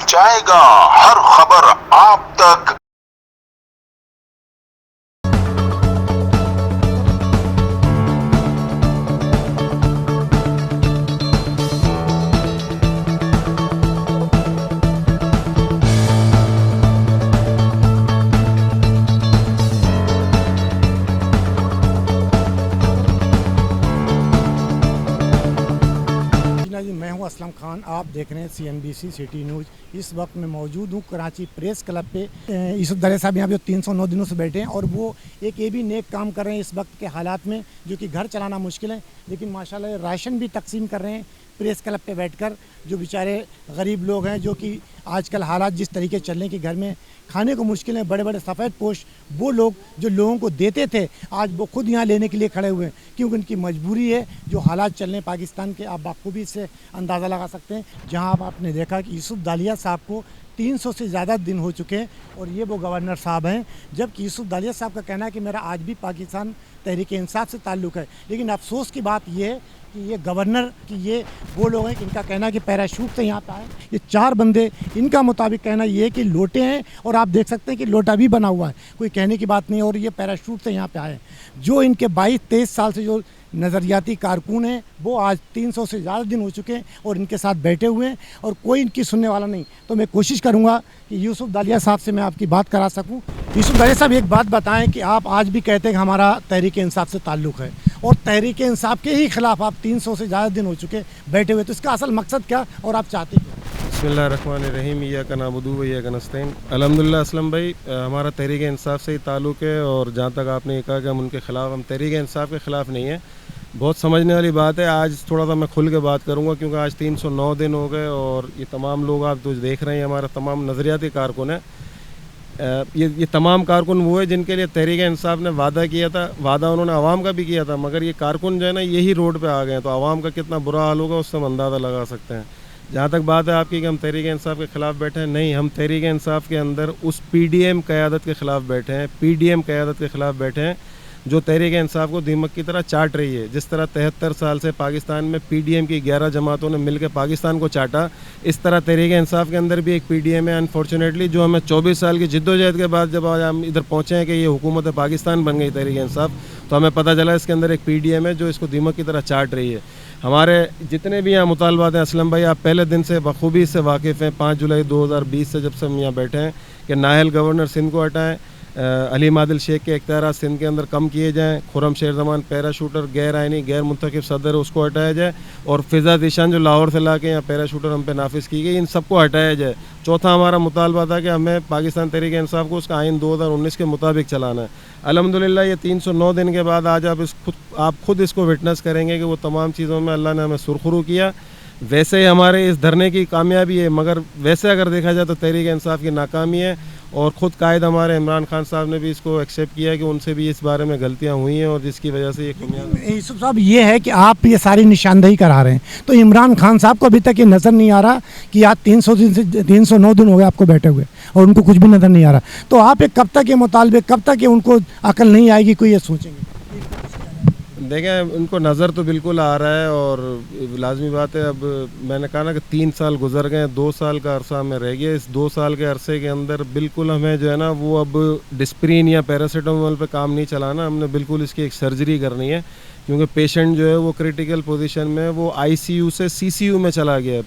पहुंचाएगा हर खबर आप तक। जी मैं हूं असलम खान, आप देख रहे हैं CNBC सिटी न्यूज़। इस वक्त मैं मौजूद हूं कराची प्रेस क्लब पे। यूसुफ दालिया साहब यहाँ पे 309 दिनों से बैठे हैं और वो एक ये भी नेक काम कर रहे हैं इस वक्त के हालात में, जो कि घर चलाना मुश्किल है, लेकिन माशाल्लाह राशन भी तकसीम कर रहे हैं प्रेस क्लब पे बैठकर। जो बेचारे गरीब लोग हैं, जो कि आजकल हालात जिस तरीके चल रहे हैं कि घर में खाने को मुश्किल है, बड़े बड़े सफ़ेद पोश वो लोग जो लोगों को देते थे, आज वो खुद यहाँ लेने के लिए खड़े हुए हैं, क्योंकि उनकी मजबूरी है। जो हालात चल रहे हैं पाकिस्तान के, आप बखूबी इससे अंदाज़ा लगा सकते हैं। जहाँ आपने देखा कि यूसुफ दालिया साहब को 300 से ज़्यादा दिन हो चुके हैं और ये वो गवर्नर साहब हैं, जबकि यूसुफ दालिया साहब का कहना है कि मेरा आज भी पाकिस्तान तहरीक इंसाफ से ताल्लुक़ है। लेकिन अफसोस की बात ये है कि ये गवर्नर कि ये वो लोग हैं कि इनका कहना है कि पैराशूट से यहाँ पे आए। ये 4 बंदे, इनका मुताबिक कहना ये है कि लोटे हैं और आप देख सकते हैं कि लोटा भी बना हुआ है, कोई कहने की बात नहीं है, और ये पैराशूट से यहाँ पे आए। जो इनके 22-23 साल से जो नज़रियाती कारकुन हैं, वो आज 300 से ज़्यादा दिन हो चुके हैं और इनके साथ बैठे हुए हैं और कोई इनकी सुनने वाला नहीं। तो मैं कोशिश करूँगा कि यूसुफ दालिया साहब से मैं आपकी बात करा सकूँ। यूसुफ दालिया साहब, एक बात बताएं कि आप आज भी कहते हैं कि हमारा तहरीक इंसाफ से ताल्लुक़ है और तहरीक इंसाफ के ही ख़िलाफ़ आप 300 से ज़्यादा दिन हो चुके बैठे हुए, तो इसका असल मकसद क्या और आप चाहते क्या? बिस्मिल्लाहिर्रहमानिर्रहीम, इय्याका नअबुदु व इय्याका नस्तईन। अल्हम्दुलिल्लाह असलम भाई, हमारा तहरीक इंसाफ से ही ताल्लुक़ है और जहाँ तक आपने ये कहा कि हम उनके ख़िलाफ़, हम तहरीक इंसाफ के ख़िलाफ़ नहीं है। बहुत समझने वाली बात है। आज थोड़ा सा मैं खुल के बात करूँगा, क्योंकि आज 309 दिन हो गए और ये तमाम लोग आप जो देख रहे हैं, हमारा तमाम नज़रियाती कारकुन है। ये तमाम कारकुन वो है जिनके लिए तहरीक इंसाफ ने वादा किया था। वादा उन्होंने आवाम का भी किया था, मगर ये कारकुन जो है ना, यही रोड पे आ गए हैं, तो आवाम का कितना बुरा हाल होगा उससे हम अंदाज़ा लगा सकते हैं। जहाँ तक बात है आपकी कि हम तहरीक इंसाफ के ख़िलाफ़ बैठे हैं, नहीं, हम तहरीक इंसाफ के अंदर उस PDM क़यादत के ख़िलाफ़ बैठे हैं, PDM क़यादत के ख़िलाफ़ बैठे हैं जो तहरीक इंसाफ को दीमक की तरह चाट रही है। जिस तरह 73 साल से पाकिस्तान में PDM की 11 जमातों ने मिलकर पाकिस्तान को चाटा, इस तरह तहरीक इंसाफ के अंदर भी एक PDM है अनफॉर्चुनेटली, जो हमें 24 साल की जिद्दोजहद के बाद जब आज हम इधर पहुँचे हैं कि ये हुकूमत पाकिस्तान बन गई तहरीक इंसाफ, तो हमें पता चला इसके अंदर एक PDM है जो इसको दीमक की तरह चाट रही है। हमारे जितने भी यहाँ मुतालबात हैं, असलम भाई आप पहले दिन से बखूबी से वाकिफ़ हैं। 5 जुलाई 2020 से जब से हम यहाँ बैठे हैं कि नाहल गवर्नर सिंध को हटाएँ, अलीम आदिल शेख के इख्तियारात सिंध के अंदर कम किए जाएँ, खुर्रम शेर ज़मान पैराशूटर गैर आइनी गैर मुंतखब सदर है उसको हटाया जाए, और फ़िज़ा ज़ीशान जो लाहौर से ला के यहाँ पैराशूटर हम पे नाफिज़ की गई, इन सबको हटाया जाए। चौथा हमारा मुतालबा था कि हमें पाकिस्तान तहरीक इंसाफ को उसका आइन 2019 के मुताबिक चलाना है। अल्हम्दुलिल्लाह ये 309 दिन के बाद आज आप खुद इसको विटनेस करेंगे कि वो तमाम चीज़ों में अल्लाह ने हमें सुरखरू किया। वैसे ही हमारे इस धरने की कामयाबी है, मगर वैसे अगर देखा जाए तो तहरीक इंसाफ की नाकामी है, और ख़ुद कायद हमारे इमरान खान साहब ने भी इसको एक्सेप्ट किया है कि उनसे भी इस बारे में गलतियां हुई हैं और जिसकी वजह से ये कामयाबी। यूसुफ साहब, ये है कि आप ये सारी निशानदेही करा रहे हैं, तो इमरान खान साहब को अभी तक ये नज़र नहीं आ रहा कि आज 309 दिन हो गए आपको बैठे हुए और उनको कुछ भी नज़र नहीं आ रहा। तो आप एक कब तक ये मुतालबे, कब तक ये उनको अकल नहीं आएगी, कोई ये सोचेंगे? देखें, उनको नज़र तो बिल्कुल आ रहा है और लाजमी बात है। अब मैंने कहा ना कि 3 साल गुजर गए, 2 साल का अरसा हमें रह गया। इस 2 साल के अरसे के अंदर बिल्कुल हमें जो है ना, वो अब डिस्प्रिन या पैरासीटामोल पे काम नहीं चलाना, हमने बिल्कुल इसकी एक सर्जरी करनी है, क्योंकि पेशेंट जो है वो क्रिटिकल पोजीशन में, वो ICU से CCU में चला गया है।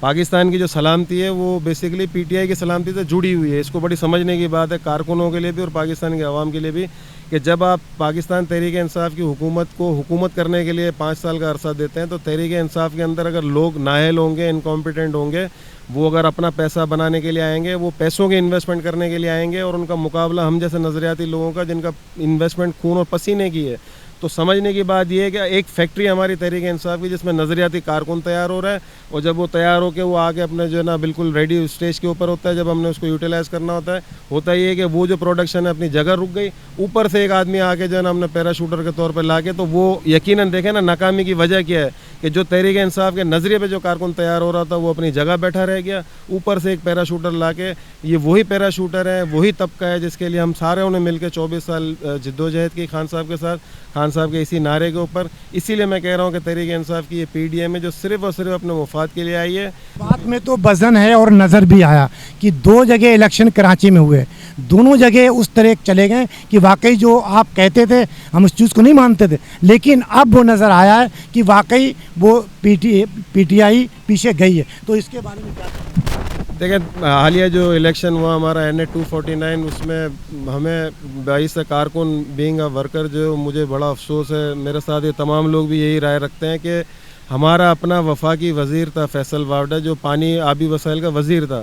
पाकिस्तान की जो सलामती है वो बेसिकली PTI की सलामती से जुड़ी हुई है। इसको बड़ी समझने की बात है कारकुनों के लिए भी और पाकिस्तान के अवाम के लिए भी, कि जब आप पाकिस्तान तहरीक इंसाफ की हुकूमत को हुकूमत करने के लिए 5 साल का अरसा देते हैं, तो तहरीक इंसाफ के अंदर अगर लोग नाअहल होंगे, इनकॉम्पिटेंट होंगे, वो अगर अपना पैसा बनाने के लिए आएंगे, वो पैसों के इन्वेस्टमेंट करने के लिए आएंगे, और उनका मुकाबला हम जैसे नज़रियाती लोगों का जिनका इन्वेस्टमेंट खून और पसीने की है। तो समझने की बात यह है कि एक फैक्ट्री हमारी तहरीक इंसाफ की जिसमें नज़रियाती कारकुन तैयार हो रहा है, और जब वो तैयार हो के वो आके अपने जो है ना बिल्कुल रेडी स्टेज के ऊपर होता है, जब हमने उसको यूटिलाइज़ करना होता ये है कि वो जो प्रोडक्शन है अपनी जगह रुक गई, ऊपर से एक आदमी आके जो है ना हमने पैराशूटर के तौर पर ला के, तो वो यकीनन देखें ना नाकामी की वजह क्या है کہ جو تحریک انصاف کے نظریے پہ جو کارکن تیار ہو رہا تھا وہ اپنی جگہ بیٹھا رہ گیا, اوپر سے ایک پیراشوٹر لا کے, یہ وہی پیراشوٹر ہے, وہی طبقہ ہے جس کے لیے ہم سارے نے مل کے 24 سال جدوجہد کی خان صاحب کے ساتھ, خان صاحب کے اسی نعرے کے اوپر. اسی لیے میں کہہ رہا ہوں کہ تحریک انصاف کی یہ پی ڈی ایم ہے جو صرف اور صرف اپنے مفاد کے لیے آئی ہے. بات میں تو وزن ہے اور نظر بھی آیا کہ 2 جگہ الیکشن کراچی میں ہوئے, دونوں جگہ اس طرح چلے گئے کہ واقعی جو آپ کہتے تھے ہم اس چیز کو نہیں مانتے تھے, لیکن اب وہ نظر آیا ہے کہ واقعی وہ پی ٹی آئی پیچھے گئی ہے. تو اس کے بارے میں کیا دیکھیں, حالیہ جو الیکشن ہوا ہمارا NA-249, اس میں ہمیں 22 کارکن بینگ اے ورکر جو مجھے بڑا افسوس ہے, میرے ساتھ یہ تمام لوگ بھی یہی رائے رکھتے ہیں کہ ہمارا اپنا وفاقی وزیر تھا فیصل واوڈا جو پانی آبی وسائل کا وزیر تھا,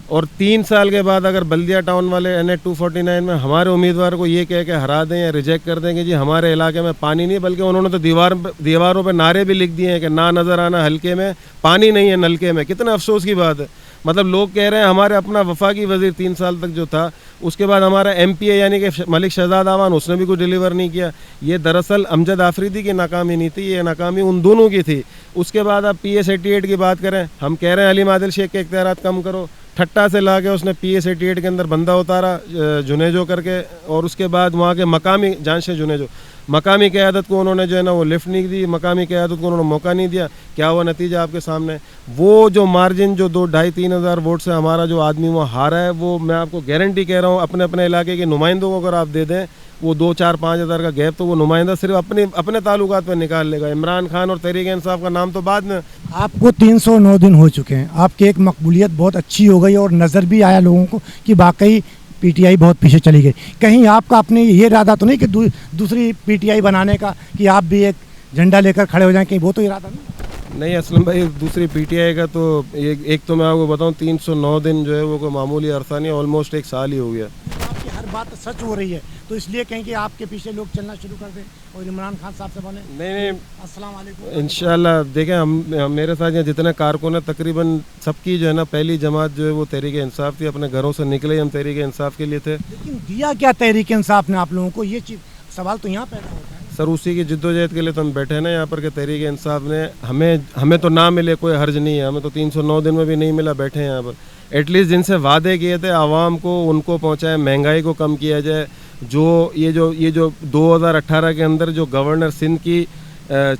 اور 3 سال کے بعد اگر بلدیہ ٹاؤن والے NA-249 میں ہمارے امیدوار کو یہ کہہ کے ہرا دیں یا ریجیکٹ کر دیں کہ جی ہمارے علاقے میں پانی نہیں, بلکہ انہوں نے تو دیواروں پہ نعرے بھی لکھ دیے ہیں کہ نہ نظر آنا حلقے میں پانی نہیں ہے نلکے میں. کتنا افسوس کی بات ہے. مطلب لوگ کہہ رہے ہیں ہمارے اپنا وفاقی وزیر 3 سال تک جو تھا, اس کے بعد ہمارا MP یعنی کہ ملک شہزاد اعوان, اس نے بھی کچھ ڈیلیور نہیں کیا. یہ دراصل امجد آفریدی کی ناکامی نہیں تھی, یہ ناکامی ان دونوں کی تھی. اس کے بعد آپ PS-88 کی بات کریں, ہم کہہ رہے ہیں علیم عادل شیخ کے اختیارات کم کرو, ٹھٹا سے لا کے اس نے PS-88 کے اندر بندہ اتارا جنیجو کر کے, اور اس کے بعد وہاں کے مقامی جانشیں جنیجو مقامی قیادت کو انہوں نے جو ہے نا وہ لفٹ نہیں دی, مقامی قیادت کو انہوں نے موقع نہیں دیا. کیا ہوا نتیجہ آپ کے سامنے, وہ جو مارجن جو 2-2.5-3 ہزار ووٹ سے ہمارا جو آدمی وہ ہارا ہے, وہ میں آپ کو گارنٹی کہہ رہا ہوں اپنے اپنے علاقے کے نمائندوں کو اگر آپ دے دیں وہ 2-4-5 ہزار کا گیپ, تو وہ نمائندہ صرف اپنے تعلقات پہ نکال لے گا. عمران خان اور تحریک انصاف کا نام تو بعد میں. آپ کو 309 دن ہو چکے ہیں, آپ کی ایک مقبولیت بہت اچھی ہو گئی اور نظر بھی آیا لوگوں کو کہ واقعی پی ٹی آئی بہت پیچھے چلی گئی. کہیں آپ کا اپنے یہ ارادہ تو نہیں کہ دوسری پی ٹی آئی بنانے کا, کہ آپ بھی ایک جھنڈا لے کر کھڑے ہو جائیں, کہیں وہ تو ارادہ نہیں اسلم بھائی, دوسری پی ٹی آئی کا تو ایک تو میں آپ کو بتاؤں 309 دن جو ہے وہ کوئی معمولی عرصہ نہیں, آلموسٹ 1 سال ہی ہو گیا. آپ کی ہر بات سچ ہو رہی ہے, تو اس لیے کہیں کہ آپ کے پیچھے لوگ چلنا شروع کر دیں اور عمران خان صاحب سے بولیں نہیں السلام علیکم. انشاءاللہ دیکھیں, ہم میرے ساتھ یہاں جتنے کارکن ہیں تقریباً سب کی جو ہے نا پہلی جماعت جو ہے وہ تحریک انصاف تھی. اپنے گھروں سے نکلے ہم تحریک انصاف کے لیے تھے. لیکن دیا کیا تحریک انصاف نے آپ لوگوں کو, یہ چیز سوال تو یہاں پیدا ہوتا ہے. سر اسی کی جدوجہد کے لیے تو ہم بیٹھے ہیں نا یہاں پر کہ تحریک انصاف نے ہمیں تو نہ ملے کوئی حرج نہیں ہے, ہمیں تو 309 دن میں بھی نہیں ملا, بیٹھے ہیں یہاں پر. ایٹ لیسٹ جن سے وعدے کیے تھے عوام کو ان کو پہنچائے, مہنگائی کو کم کیا جائے. یہ جو 2018 کے اندر جو گورنر سندھ کی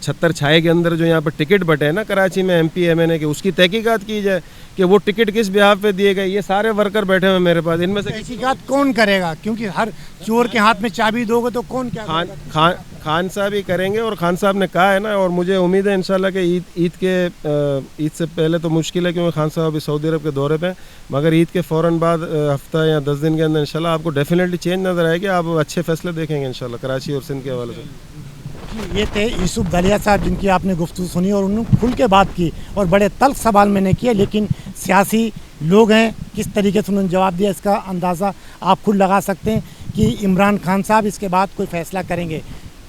چھتر چھائے کے اندر جو یہاں پر ٹکٹ بٹے ہیں نا کراچی میں MP MNA کے, اس کی تحقیقات کی جائے کہ وہ ٹکٹ کس بحاف پہ دیے گئے. یہ سارے ورکر بیٹھے ہوئے میرے پاس, ان میں سے تحقیقات کون کرے گا, کیونکہ ہر چور کے ہاتھ میں چابی دو گے تو کون کیا کرے گا. خان صاحب ہی کریں گے, اور خان صاحب نے کہا ہے نا, اور مجھے امید ہے انشاءاللہ کہ عید سے پہلے تو مشکل ہے کیونکہ خان صاحب ابھی سعودی عرب کے دورے پہ, مگر عید کے فوراً بعد ہفتہ یا 10 دن کے اندر انشاءاللہ آپ کو ڈیفینیٹلی چینج نظر آئے گی. آپ اچھے فیصلے دیکھیں گے انشاءاللہ کراچی اور سندھ کے حوالے سے. یہ تھے یوسف دھلیا صاحب جن کی آپ نے گفتگو سنی اور انہوں نے کھل کے بات کی, اور بڑے تلخ سوال میں نے کیے, لیکن سیاسی لوگ ہیں کس طریقے سے انہوں نے جواب دیا اس کا اندازہ آپ خود لگا سکتے ہیں کہ عمران خان صاحب اس کے بعد کوئی فیصلہ کریں گے.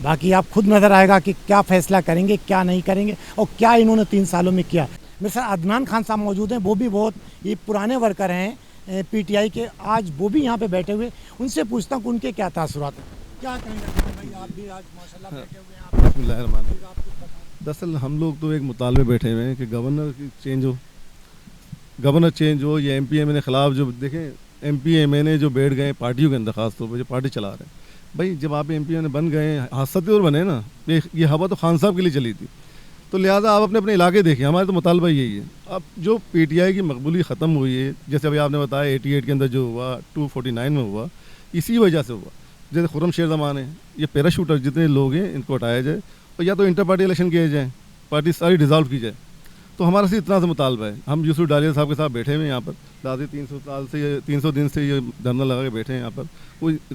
باقی آپ خود نظر آئے گا کہ کیا فیصلہ کریں گے, کیا نہیں کریں گے, اور کیا انہوں نے 3 سالوں میں کیا. میرے ساتھ عدنان خان صاحب موجود ہیں, وہ بھی بہت یہ پرانے ورکر ہیں پی ٹی آئی کے, آج وہ بھی یہاں پہ بیٹھے ہوئے. ان سے پوچھتا ہوں کہ ان کے کیا تاثرات ہیں. کیا کہیں گے بھائی, آپ بھی آج ماشاءاللہ بیٹھے ہوئے ہیں. بسم اللہ الرحمن الرحیم. دراصل ہم لوگ تو ایک مطالبے بیٹھے ہوئے ہیں کہ گورنر چینج ہو, یا MP MNA خلاف جو دیکھیں MP MNA جو بیٹھ گئے پارٹیوں کے اندر, خاص طور پہ جو پارٹی چلا رہے ہیں, بھائی جب آپ MP MNA بن گئے حادثاتی اور بنے نا, یہ ہوا تو خان صاحب کے لیے چلی تھی, تو لہٰذا آپ اپنے علاقے دیکھیں. ہمارا تو مطالبہ یہی ہے. اب جو PTI کی مقبولی ختم ہوئی ہے, جیسے ابھی آپ نے بتایا 88 کے اندر جو ہوا 249 میں ہوا, اسی وجہ سے ہوا. جیسے خرم شیر زمان ہے, یہ پیراشوٹر جتنے لوگ ہیں ان کو ہٹایا جائے, اور یا تو انٹر پارٹی الیکشن کیے جائیں, پارٹی ساری ڈیزالو کی جائے. تو ہمارا صرف اتنا سے مطالبہ ہے. ہم یوسف ڈالیہ صاحب کے ساتھ بیٹھے ہوئے ہیں یہاں پر, دادی 300 دن سے یہ دھرنا لگا کے بیٹھے ہیں یہاں پر.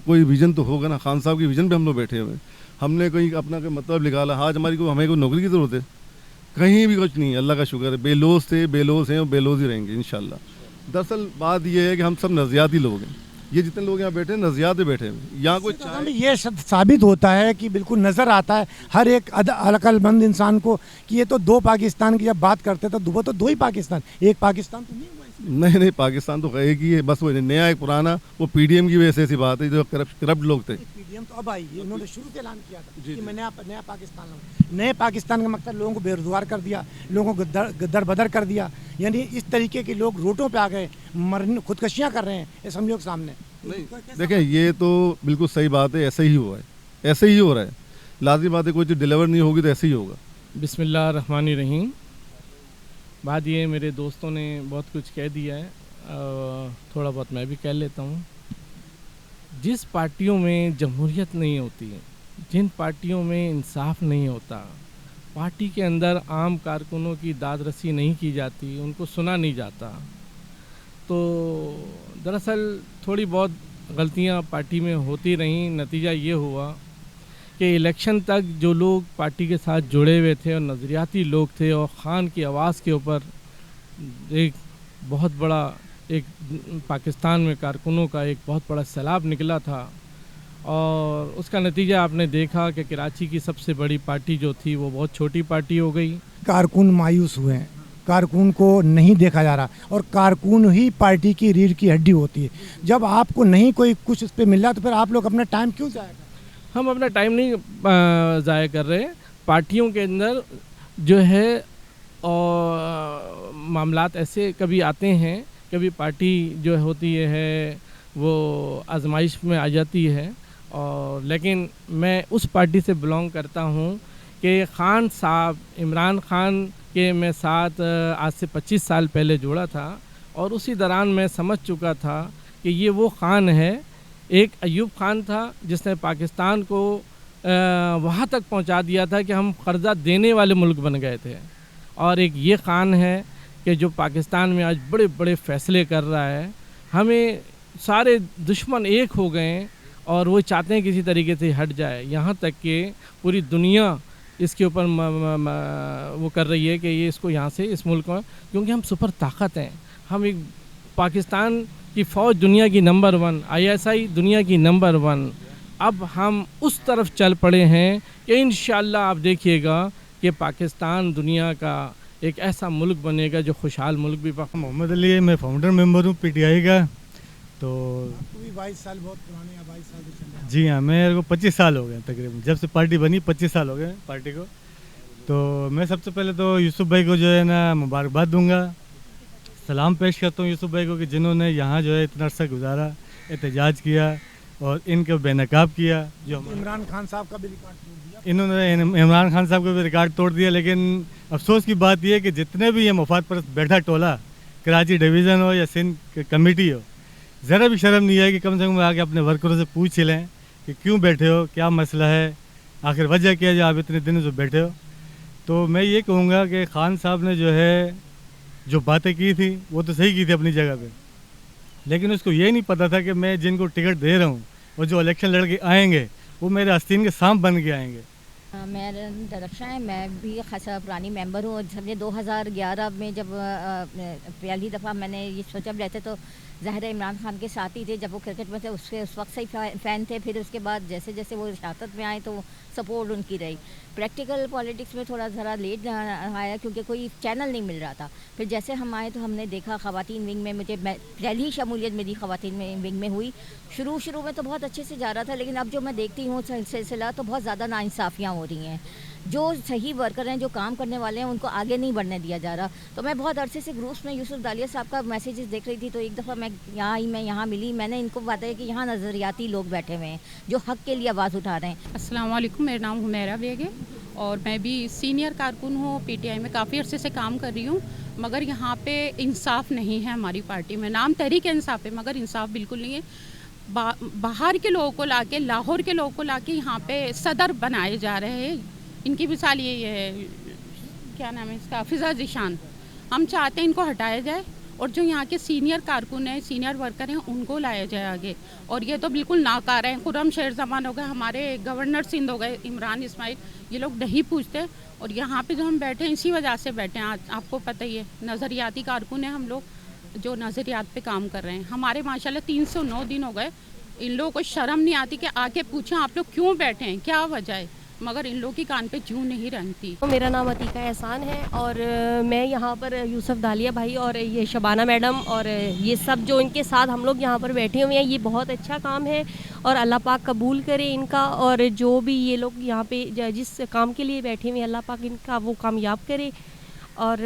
کوئی ویژن تو ہوگا نا, خان صاحب کی ویژن پہ ہم لوگ بیٹھے ہوئے ہیں. ہم نے کوئی اپنا کوئی مطلب نکالا, آج ہمیں کوئی نوکری کی ضرورت ہے, کہیں بھی کچھ نہیں ہے. اللہ کا شکر ہے, بے لوز تھے, بے لوز ہیں اور بے لوز ہی رہیں گے انشاءاللہ. دراصل بات یہ ہے کہ ہم سب نظریاتی لوگ ہیں. یہ جتنے لوگ یہاں بیٹھے ہیں نظریات پہ بیٹھے ہیں. یہاں کوئی یہ ثابت ہوتا ہے کہ بالکل نظر آتا ہے ہر ایک عقل مند انسان کو کہ یہ تو 2 پاکستان کی جب بات کرتے تو وہ تو 2 ہی پاکستان, ایک پاکستان تو نہیں ہوا. नहीं नहीं, पाकिस्तान तो गए कि बस वो नया एक पुराना, वो पीडीएम की वजह से ऐसी बात है, जो करप्ट लोग थे। पीडीएम तो अब आई है, उन्होंने शुरू से ऐलान किया था कि मैं नया पाकिस्तान लाऊं। नए पाकिस्तान का मकसद लोगों को बेरोजगार कर दिया, लोगों को गद्दर बदर कर दिया, यानी इस तरीके के लोग रोडों पे आ गए, खुदकशियाँ कर रहे हैं असेंबलियों के सामने। नहीं देखें, ये तो बिल्कुल सही बात है, ऐसे ही हुआ है, ऐसे ही हो रहा है। लाजमी बात है, कोई चीज़ डिलीवर नहीं होगी तो ऐसे ही होगा। बिस्मिल्लाह रहमानिर रहीम। बात ये, मेरे दोस्तों ने बहुत कुछ कह दिया है, थोड़ा बहुत मैं भी कह लेता हूँ। जिस पार्टियों में जमहूरियत नहीं होती, जिन पार्टियों में इंसाफ नहीं होता, पार्टी के अंदर आम कारकुनों की दाद रसी नहीं की जाती, उनको सुना नहीं जाता, तो दरअसल थोड़ी बहुत गलतियाँ पार्टी में होती रहीं। नतीजा ये हुआ कि इलेक्शन तक जो लोग पार्टी के साथ जुड़े हुए थे और नज़रियाती लोग थे, और ख़ान की आवाज़ के ऊपर एक बहुत बड़ा एक पाकिस्तान में कारकुनों का एक बहुत बड़ा सैलाब निकला था, और उसका नतीजा आपने देखा कि कराची की सबसे बड़ी पार्टी जो थी वो बहुत छोटी पार्टी हो गई। कारकुन मायूस हुए हैं, कारकुन को नहीं देखा जा रहा, और कारकुन ही पार्टी की रीढ़ की हड्डी होती है। जब आपको नहीं कोई कुछ उस पर मिल रहा तो फिर आप लोग अपना टाइम क्यों जाया? हम अपना टाइम नहीं ज़ाया कर रहे। पार्टियों के अंदर जो है और मामलात ऐसे कभी आते हैं, कभी पार्टी जो होती है वो आजमाइश में आ जाती है, और लेकिन मैं उस पार्टी से बिलोंग करता हूँ कि ख़ान साहब, इमरान ख़ान के मैं साथ आज से 25 साल पहले जुड़ा था, और उसी दौरान मैं समझ चुका था कि ये वो ख़ान है। एक अयूब ख़ान था जिसने पाकिस्तान को वहाँ तक पहुँचा दिया था कि हम कर्ज़ा देने वाले मुल्क बन गए थे, और एक ये ख़ान है कि जो पाकिस्तान में आज बड़े बड़े फ़ैसले कर रहा है। हमें सारे दुश्मन एक हो गए और वो चाहते हैं किसी तरीके से हट जाए, यहाँ तक कि पूरी दुनिया इसके ऊपर वो कर रही है कि ये इसको यहाँ से, इस मुल्क में, क्योंकि हम सुपर ताकत हैं। हम एक पाकिस्तान की फ़ौज दुनिया की नंबर 1, ISI दुनिया की नंबर 1। अब हम उस तरफ चल पड़े हैं कि इंशाअल्लाह आप देखिएगा कि पाकिस्तान दुनिया का एक ऐसा मुल्क बनेगा जो खुशहाल मुल्क भी। मोहम्मद अली है, मैं फाउंडर मेंबर हूँ PTI का। तो 22 साल बहुत पुराने हैं, 22 साल से चल रहे हैं। जी हाँ, मेरे को 25 साल हो गए तकरीबन, जब से पार्टी बनी 25 साल हो गए पार्टी को। तो मैं सबसे पहले तो यूसुफ भाई को जो है ना मुबारकबाद दूंगा, सलाम पेश करता हूँ यूसुफ भाई को कि जिन्होंने यहाँ जो है इतना अर्सा गुजारा, एहतजाज किया और इनको बेनकाब किया। जो इमरान खान साहब का भी रिकॉर्ड तोड़ दिया, इन्होंने इमरान खान साहब का भी रिकॉर्ड तोड़ दिया। लेकिन अफसोस की बात यह है कि जितने भी ये मुफाद परस्त बैठा टोला, कराची डिवीज़न हो या सिंध कमेटी हो, ज़रा भी शर्म नहीं है कि कम से कम आके अपने वर्करों से पूछ लें कि क्यों बैठे हो, क्या मसला है, आखिर वजह क्या है जो आप इतने दिनों से बैठे हो। तो मैं ये कहूँगा कि खान साहब ने जो है जो बातें की थी वो तो सही की थी अपनी जगह पे, लेकिन उसको ये नहीं पता था कि मैं जिनको टिकट दे रहा हूँ वो जो इलेक्शन लड़के आएंगे वो मेरे आस्तीन के सांप बन के आएंगे। मेरा दरख्शां है, मैं भी खासा पुरानी मेंबर हूँ। समझे 2011 में जब पहली दफ़ा मैंने ये सोचा रहते तो ज़ाहिर इमरान खान के साथ ही थे, जब वो क्रिकेट में थे उसके उस वक्त से ही फ़ैन थे। फिर उसके बाद जैसे जैसे वो रियासत में आए तो सपोर्ट उनकी रही। प्रैक्टिकल पॉलिटिक्स में थोड़ा ज़रा लेट आया क्योंकि कोई चैनल नहीं मिल रहा था। फिर जैसे हम आए तो हमने देखा ख़वातीन विंग में, मुझे पहली शमूलियत मेरी ख़वातीन विंग में हुई। शुरू में तो बहुत अच्छे से जा रहा था, लेकिन अब जो मैं देखती हूँ सिलसिला तो बहुत ज़्यादा नाइंसाफ़ियाँ हो रही हैं। जो सही वर्कर हैं, जो काम करने वाले हैं, उनको आगे नहीं बढ़ने दिया जा रहा। तो मैं बहुत अरसे से ग्रुप्स में यूसुफ दालिया साहब का मैसेजेस देख रही थी, तो एक दफ़ा मैं यहाँ मिली। मैंने इनको बताया कि यहाँ नज़रियाती लोग बैठे हुए हैं जो हक़ के लिए आवाज़ उठा रहे हैं। अस्सलाम वालेकुम, मेरा नाम हुमैरा बेग है और मैं भी सीनियर कारकुन हूँ। PTI में काफ़ी अरसे से काम कर रही हूँ, मगर यहाँ पे इंसाफ नहीं है हमारी पार्टी में। नाम तहरीक इंसाफ है मगर इंसाफ बिल्कुल नहीं है। बाहर के लोगों को लाके, लाहौर के लोगों को लाके यहाँ पे सदर बनाए जा रहे हैं। इनकी मिसाल ये है, क्या नाम है इसका, फिज़ा ज़ीशान। हम चाहते हैं इनको हटाया जाए और जो यहाँ के सीनियर कारकुन हैं, सीनियर वर्कर हैं, उनको लाया जाए आगे। और ये तो बिल्कुल नाकार हैं। खुर्रम शेर ज़मान हो गए, हमारे गवर्नर सिंध हो गए इमरान इस्माइल, ये लोग नहीं पूछते। और यहाँ पे जो हम बैठे हैं इसी वजह से बैठे हैं। आपको पता ही है, नज़रियाती कारकुन हैं हम लोग, जो नज़रियात पे काम कर रहे हैं। हमारे माशाल्लाह 309 दिन हो गए। इन लोगों को शर्म नहीं आती कि आके पूछें आप लोग क्यों बैठे हैं, क्या वजह है। मगर इन लोगों की कान पे जूं नहीं रेंगती। मेरा नाम अतीका एहसान है और मैं यहाँ पर यूसुफ दालिया भाई और ये शबाना मैडम और ये सब जो इनके साथ हम लोग यहाँ पर बैठे हुए हैं, ये बहुत अच्छा काम है और अल्लाह पाक कबूल करे इनका, और जो भी ये लोग यहाँ पे जिस काम के लिए बैठे हुए हैं अल्लाह पाक इनका वो कामयाब करे। और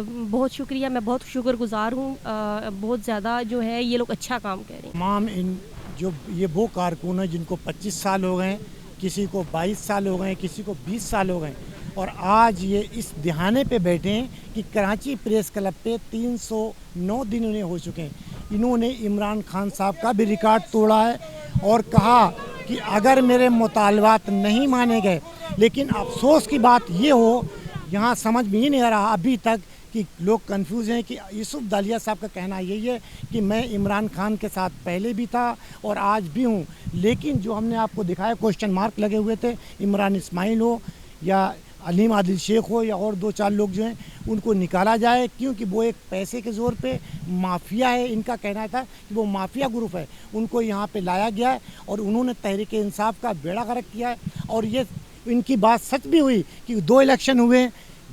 बहुत शुक्रिया, मैं बहुत शुक्रगुजार हूँ, बहुत ज़्यादा जो है ये लोग अच्छा काम कर रहे हैं। तमाम इन जो ये वो कारकुन हैं जिनको 25 साल हो गए, किसी को 22 साल हो गए, किसी को 20 साल हो गए, और आज ये इस दिहाने पे बैठे हैं कि कराची प्रेस क्लब पे 309 दिन उन्हें हो चुके हैं। इन्होंने इमरान खान साहब का भी रिकॉर्ड तोड़ा है और कहा कि अगर मेरे मुतालबात नहीं माने गए, लेकिन अफसोस की बात ये हो, यहाँ समझ में ही नहीं आ रहा अभी तक कि लोग कंफ्यूज हैं कि यूसुफ दालिया साहब का कहना यही है कि मैं इमरान खान के साथ पहले भी था और आज भी हूँ, लेकिन जो हमने आपको दिखाया क्वेश्चन मार्क लगे हुए थे, इमरान इस्माइल हो या अलीम आदिल शेख हो या और 2-4 लोग जो हैं उनको निकाला जाए, क्योंकि वो एक पैसे के ज़ोर पे माफिया है। इनका कहना था कि वो माफिया ग्रुप है, उनको यहाँ पे लाया गया है और उन्होंने तहरीक इंसाफ का बेड़ा गर्क किया है। और ये इनकी बात सच भी हुई कि 2 इलेक्शन हुए,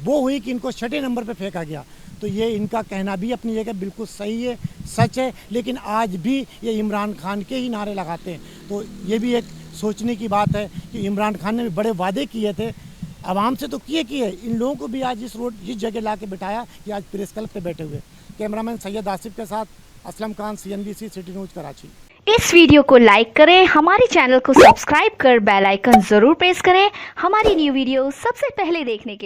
वो हुई कि इनको 6ठे नंबर पे फेंका गया। तो ये इनका कहना भी अपनी जगह बिल्कुल सही है, सच है, लेकिन आज भी ये इमरान खान के ही नारे लगाते हैं। तो ये भी एक सोचने की बात है कि इमरान खान ने भी बड़े वादे किए थे, आवाम से तो किए, इन लोगों को भी आज इस जगह ला के बिठाया कि आज प्रेस क्लब पे बैठे हुए। कैमरामैन सैयद आसिफ के साथ Aslam Khan, CNBC city news Karachi. इस वीडियो को लाइक करें, हमारे चैनल को सब्सक्राइब कर बेल आइकन जरूर प्रेस करें हमारी न्यू वीडियो सबसे पहले देखने के लिए।